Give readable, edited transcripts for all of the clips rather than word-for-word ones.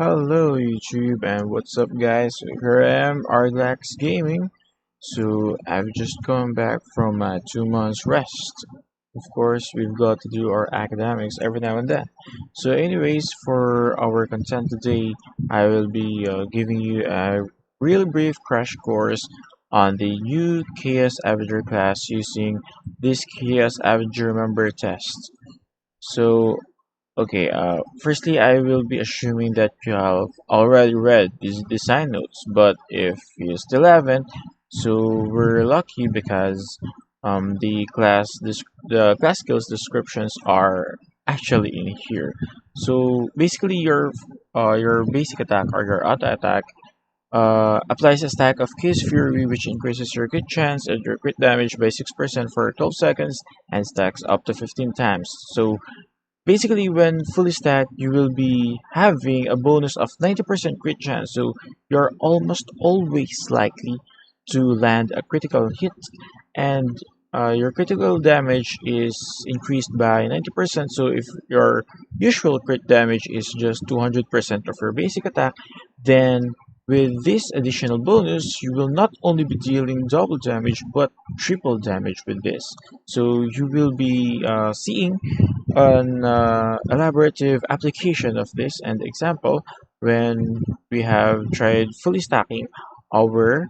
Hello YouTube and what's up guys, here I am, Arglax Gaming. So I've just come back from my 2 months rest. Of course we've got to do our academics every now and then. So anyways, for our content today, I will be giving you a real brief crash course on the new Chaos Avenger class using this Chaos Avenger member test. So okay, firstly, I will be assuming that you have already read these design notes, but if you still haven't, so we're lucky because the class skills descriptions are actually in here. So basically, your basic attack or your auto attack applies a stack of Kiss Fury, which increases your crit chance and your crit damage by 6% for 12 seconds and stacks up to 15 times. So basically, when fully stacked, you will be having a bonus of 90% crit chance, so you're almost always likely to land a critical hit, and your critical damage is increased by 90%. So if your usual crit damage is just 200% of your basic attack, then with this additional bonus, you will not only be dealing double damage but triple damage with this. So you will be seeing an elaborative application of this and example when we have tried fully stacking our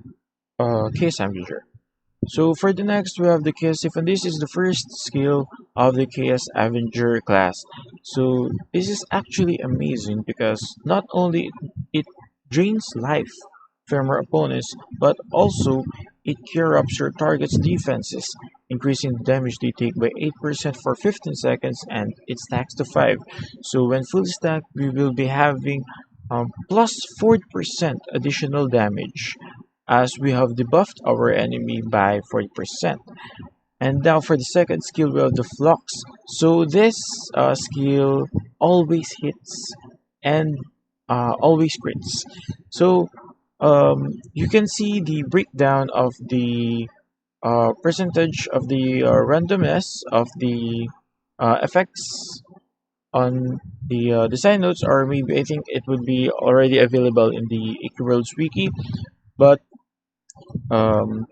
case Avenger. So for the next we have the case if, and this is the first skill of the case Avenger class. So this is actually amazing because not only it drains life from your opponents, but also it corrupts your target's defenses, increasing the damage they take by 8% for 15 seconds, and it stacks to 5. So when fully stacked, we will be having plus 40% additional damage as we have debuffed our enemy by 40%. And now for the second skill, we have the Flux. So this skill always hits and always crits. So you can see the breakdown of the percentage of the randomness of the effects on the design notes, or maybe I think it would be already available in the AQW wiki, but um,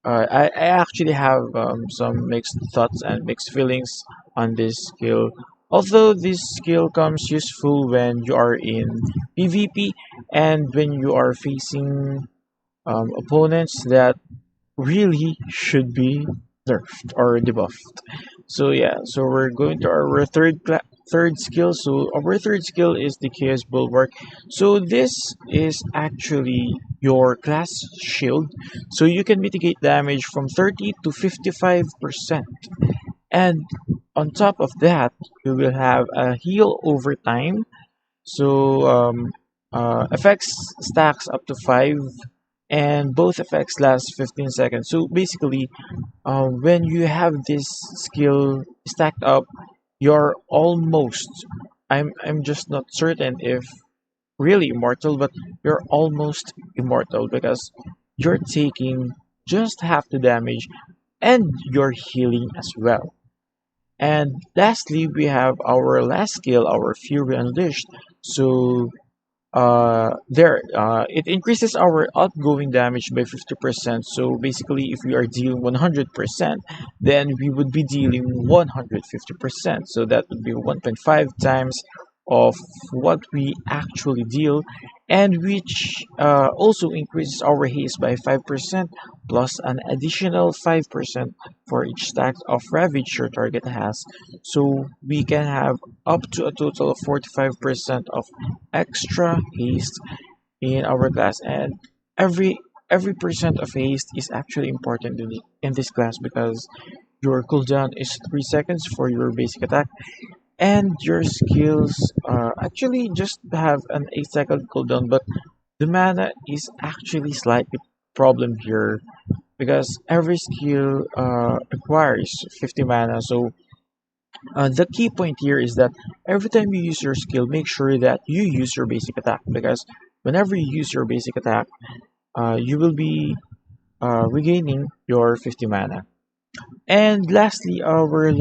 I actually have some mixed thoughts and mixed feelings on this skill. Although this skill comes useful when you are in PvP and when you are facing opponents that really should be nerfed or debuffed. So yeah, so we're going to our third skill. So our third skill is the Chaos Bulwark. So this is actually your class shield. So you can mitigate damage from 30 to 55%. And on top of that, you will have a heal over time. So effects stacks up to 5, and both effects last 15 seconds. So basically, when you have this skill stacked up, you're almost, I'm just not certain if really immortal, but you're almost immortal because you're taking just half the damage and you're healing as well. And lastly, we have our last skill, our Fury Unleashed. So it increases our outgoing damage by 50%. So basically, if we are dealing 100%, then we would be dealing 150%. So that would be 1.5 times of what we actually deal, and which also increases our haste by 5% plus an additional 5% for each stack of ravage your target has. So we can have up to a total of 45% of extra haste in our class, and every every percent of haste is actually important in this class because your cooldown is 3 seconds for your basic attack, and your skills actually just have an 8-second cooldown, but the mana is actually slightly problem here because every skill requires 50 mana. So the key point here is that every time you use your skill, make sure that you use your basic attack, because whenever you use your basic attack, you will be regaining your 50 mana. And lastly, our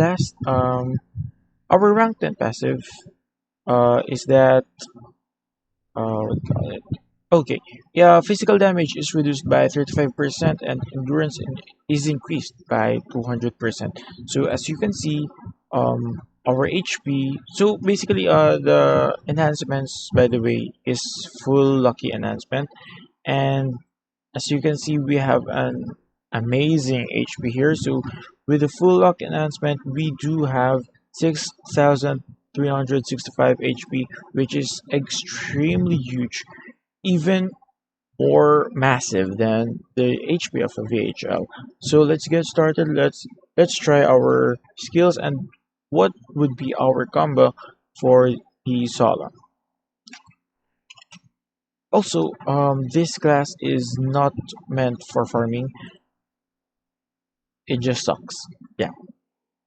rank 10 passive is that what do you call it? Okay, yeah, physical damage is reduced by 35% and endurance is increased by 200%. So as you can see, our HP. So basically, the enhancements, by the way, is full lucky enhancement, and as you can see, we have an amazing HP here. So with the full luck enhancement, we do have 6,365 HP, which is extremely huge, even more massive than the HP of a VHL. So let's get started. Let's try our skills and what would be our combo for the solo. Also, this class is not meant for farming. It just sucks. Yeah,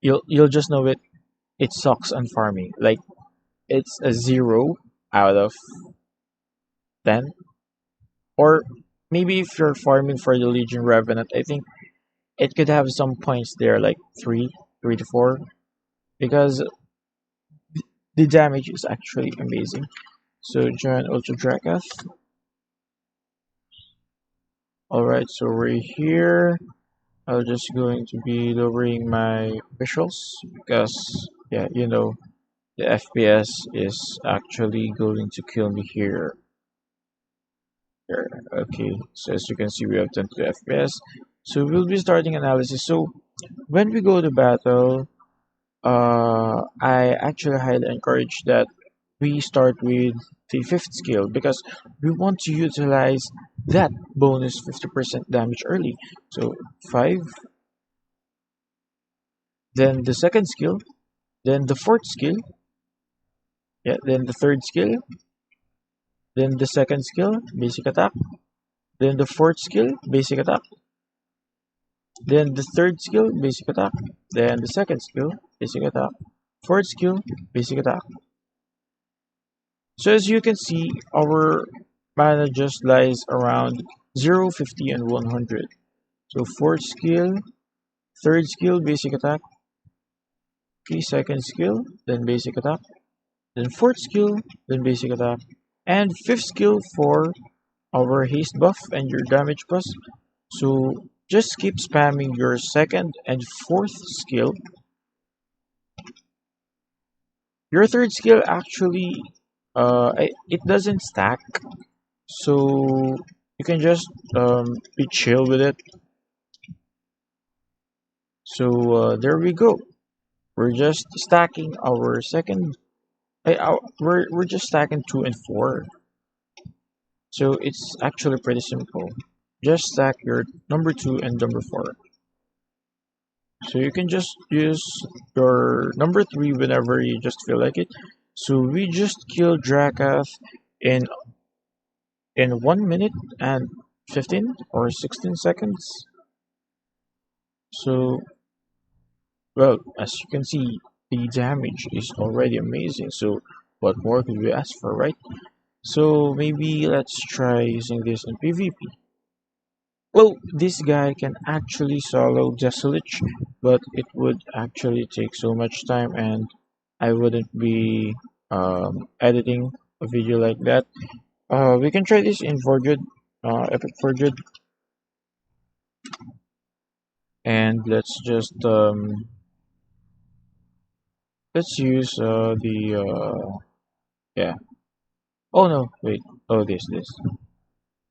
you'll just know it. It sucks on farming. Like it's a 0 out of 10, or maybe if you're farming for the Legion Revenant, I think it could have some points there, like three to four, because the damage is actually amazing. So join Ultra Drakath. Alright, so we're here. I'm just going to be lowering my visuals because, yeah, the FPS is actually going to kill me here. Okay, so as you can see, we have 22 FPS. So we'll be starting analysis. So when we go to battle, I actually highly encourage that we start with the fifth skill because we want to utilize that bonus 50% damage early. So 5, then the second skill, then the fourth skill, yeah, then the third skill, then the second skill, basic attack, then the fourth skill, basic attack, then the third skill, basic attack, then the second skill, basic attack, fourth skill, basic attack. So as you can see, our mana just lies around 0, 50, and 100. So fourth skill, third skill, basic attack, okay, second skill, then basic attack, then fourth skill, then basic attack, and fifth skill for our haste buff and your damage plus. So just keep spamming your second and fourth skill. Your third skill actually, it doesn't stack, so you can just be chill with it. So there we go. We're just stacking our second. We're just stacking 2 and 4. So it's actually pretty simple. Just stack your number 2 and number 4. So you can just use your number 3 whenever you just feel like it. So we just killed Drakath in 1 minute and 15 or 16 seconds. So, well, as you can see, the damage is already amazing. So what more could we ask for, right? So maybe let's try using this in PvP. Well, this guy can actually solo Desolate, but it would actually take so much time and I wouldn't be editing a video like that. We can try this in Forged, Epic Forged, and let's use yeah. Oh no, wait. Oh, this.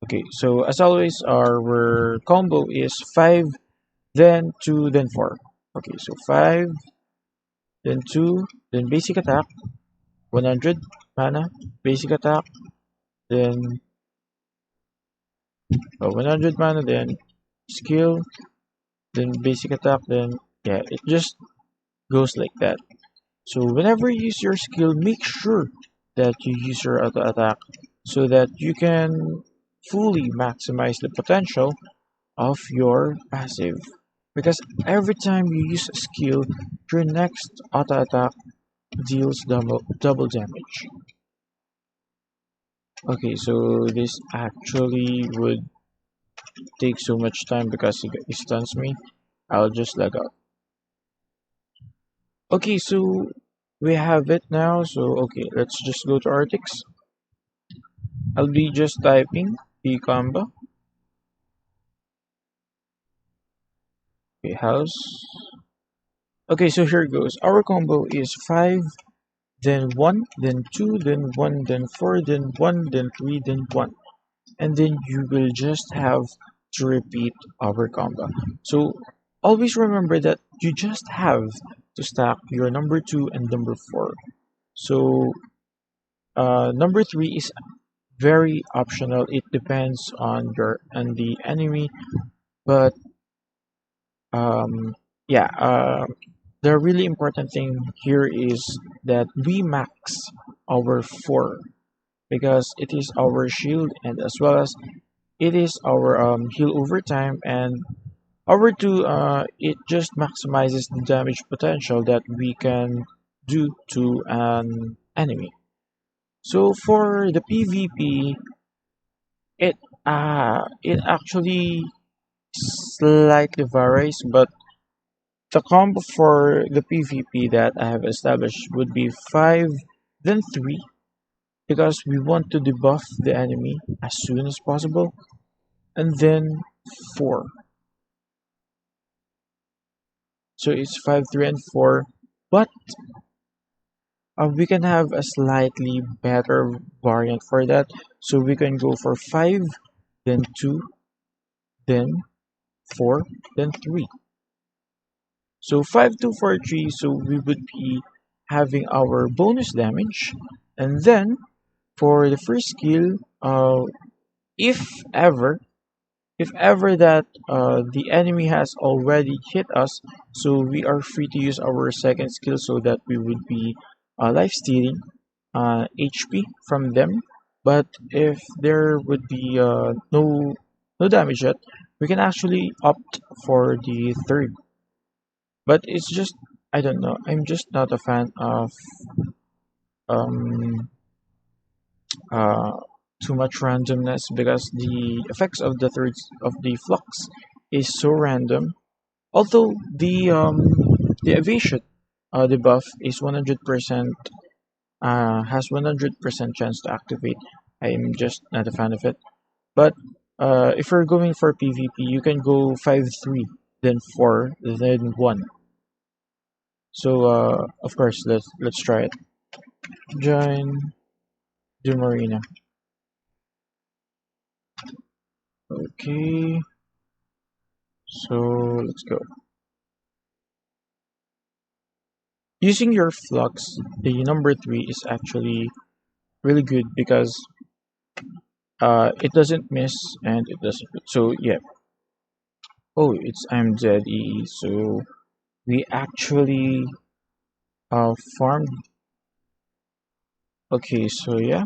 Okay, so as always, our combo is 5, then 2, then 4. Okay, so 5, then 2, then basic attack, 100 mana, basic attack, then 100 mana, then skill, then basic attack, then yeah, it just goes like that. So whenever you use your skill, make sure that you use your auto attack so that you can fully maximize the potential of your passive. Because every time you use a skill, your next auto attack deals double damage. Okay, so this actually would take so much time because he stuns me. I'll just lag out. Okay, so we have it now. So okay, let's just go to Arctics. I'll be just typing the combo. Okay, house. Okay, so here goes. Our combo is 5, then 1, then 2, then 1, then 4, then 1, then 3, then 1. And then you will just have to repeat our combo. So always remember that you just have to stack your number 2 and number 4. So number 3 is very optional. It depends on the enemy, but um, yeah. The really important thing here is that we max our 4 because it is our shield and as well as it is our heal over time, and our 2 it just maximizes the damage potential that we can do to an enemy. So for the PvP, it actually slightly varies, but the combo for the PvP that I have established would be 5 then 3 because we want to debuff the enemy as soon as possible, and then 4. So it's 5, 3, and 4, but we can have a slightly better variant for that. So we can go for 5, then 2, then 4, then 3. So 5, 2, 4, 3. So we would be having our bonus damage. And then for the first skill, if ever if ever that the enemy has already hit us, so we are free to use our second skill so that we would be life stealing HP from them. But if there would be no damage yet, we can actually opt for the third. But it's just, I don't know. I'm just not a fan of um, uh, too much randomness because the effects of the flux is so random. Although the evasion debuff is 100% has 100% chance to activate. I'm just not a fan of it. But if you're going for PvP, you can go 5-3, then 4, then 1. So of course, let's try it. Join Doom Arena. Okay, so let's go. Using your flux, the number 3 is actually really good because it doesn't miss and it doesn't. So yeah. Oh, it's I'm dead EE. So we actually farmed. Okay, so yeah.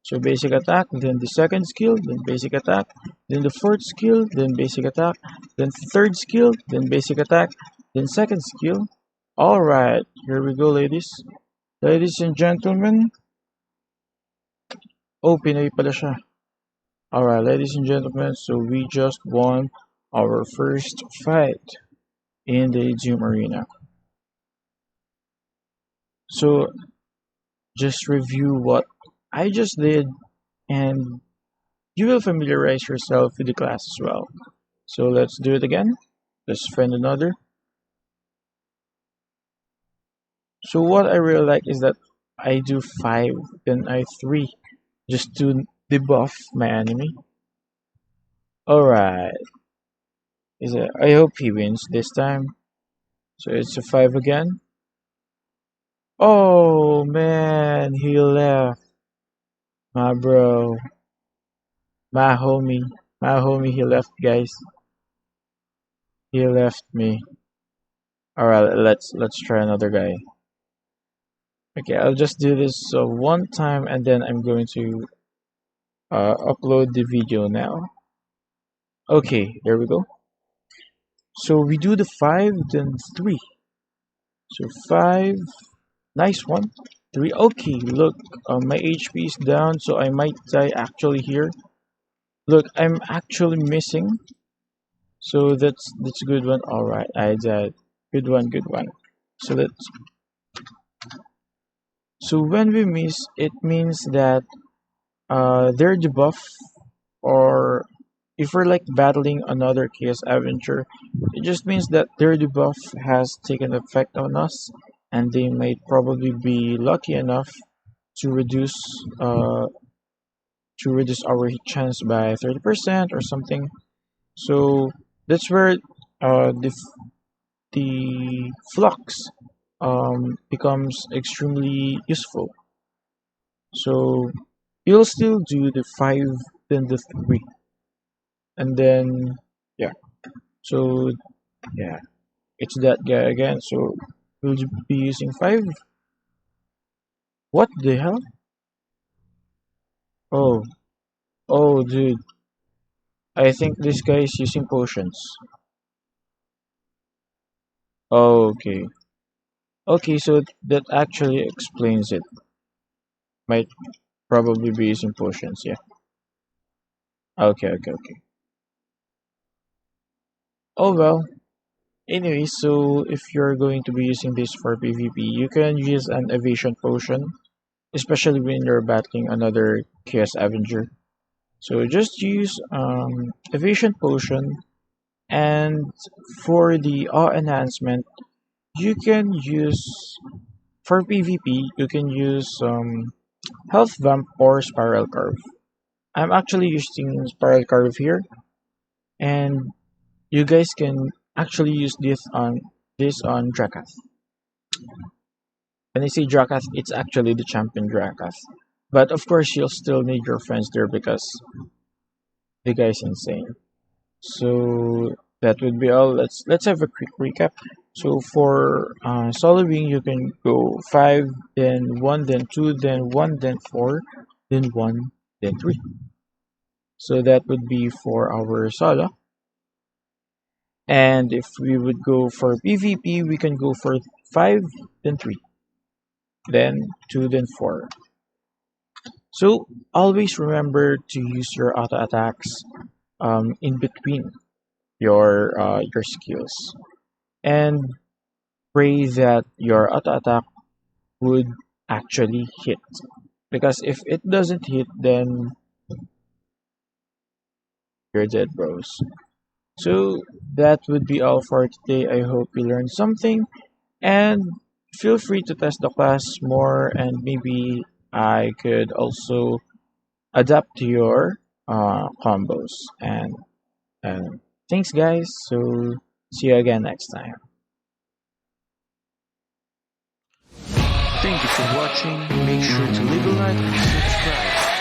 So basic attack, then the second skill, then basic attack, then the fourth skill, then basic attack, then third skill, then basic attack, then second skill. Alright, here we go, ladies. Ladies and gentlemen. Oh, Pinoy pala siya. Alright, ladies and gentlemen, so we just won our first fight in the Doom Arena. So just review what I just did and you will familiarize yourself with the class as well. So let's do it again. Let's find another. So what I really like is that I do 5, then I 3, just to debuff my enemy. Alright. I hope he wins this time. So it's a 5 again. Oh man, he left. My bro. My homie. My homie, he left, guys. He left me. Alright, let's try another guy. Okay, I'll just do this one time and then I'm going to upload the video now. Okay, there we go. So we do the 5, then 3. So 5, nice one. 3, okay, look, my HP is down, so I might die actually here. Look, I'm actually missing. So that's a good one. Alright, I died. Good one, good one. So when we miss, it means that their debuff, or if we're like battling another Chaos Avenger, it just means that their debuff has taken effect on us, and they might probably be lucky enough to reduce uh our hit chance by 30% or something. So that's where the flux becomes extremely useful. So you'll still do the 5, then the 3, and then yeah. So yeah, it's that guy again. So we'll be using 5. What the hell? Oh, oh, dude. I think this guy is using potions. Oh, okay. Okay, so that actually explains it. Might probably be using potions, yeah. Okay, okay, okay. Oh well. Anyway, so if you're going to be using this for PvP, you can use an Evasion potion, especially when you're battling another Chaos Avenger. So just use Evasion potion, and for the awe enhancement, you can use for PvP. You can use Health Vamp or Spiral Carve. I'm actually using Spiral Carve here, and you guys can actually use this on Drakath. When I say Drakath, it's actually the champion Drakath. But of course, you'll still need your friends there because the guy's insane. So that would be all. Let's have a quick recap. So for solo wing, you can go 5, then 1, then 2, then 1, then 4, then 1, then 3. So that would be for our solo. And if we would go for PvP, we can go for 5, then 3, then 2, then 4. So always remember to use your auto attacks in between your skills, and pray that your auto attack would actually hit. Because if it doesn't hit, then you're dead, bros. So that would be all for today. I hope you learned something, and feel free to test the class more, and maybe I could also adapt to your combos. And thanks, guys. So see you again next time. Thank you for watching. Make sure to leave a like and subscribe.